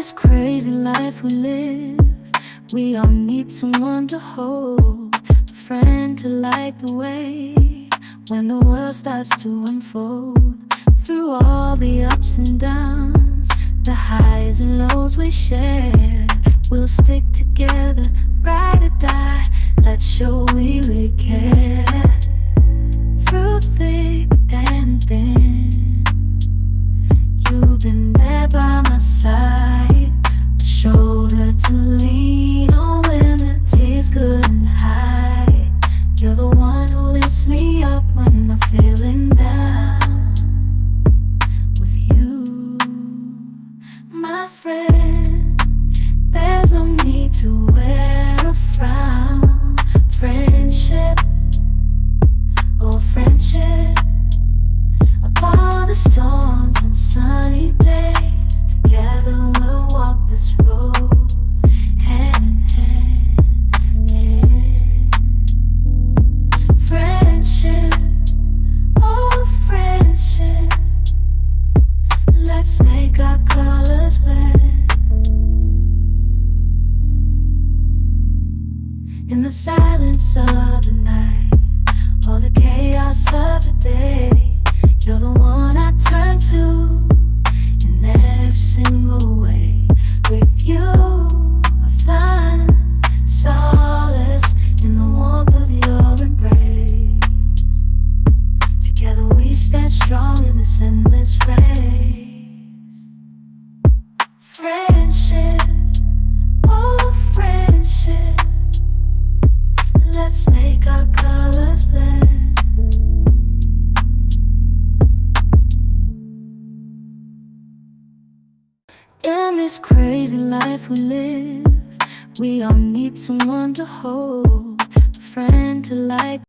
this crazy life we live, we all need someone to hold, a friend to light the way when the world starts to unfold. Through all the ups and downs, the highs and lows we share, we'll stick together, ride or die. Let's show we really care. Through thick and thin, you've been there by my side, a shoulder to lean on when the tears couldn't hide. You're the one who lifts me up when I'm feeling down. With you, my friend, there's no need to wear a frown. Friendship, oh friendship, upon the storms and sunny days, together we'll walk this road, hand in hand. Friendship, oh friendship, let's make our colors blend. In the silence of the night, or the chaos of the day, you're the one I turn to in every single way. With you, I find solace in the warmth of your embrace. Together we stand strong in this endless race. Friendship, oh friendship, let's make our colors blend. In this crazy life we live, we all need someone to hold, a friend to light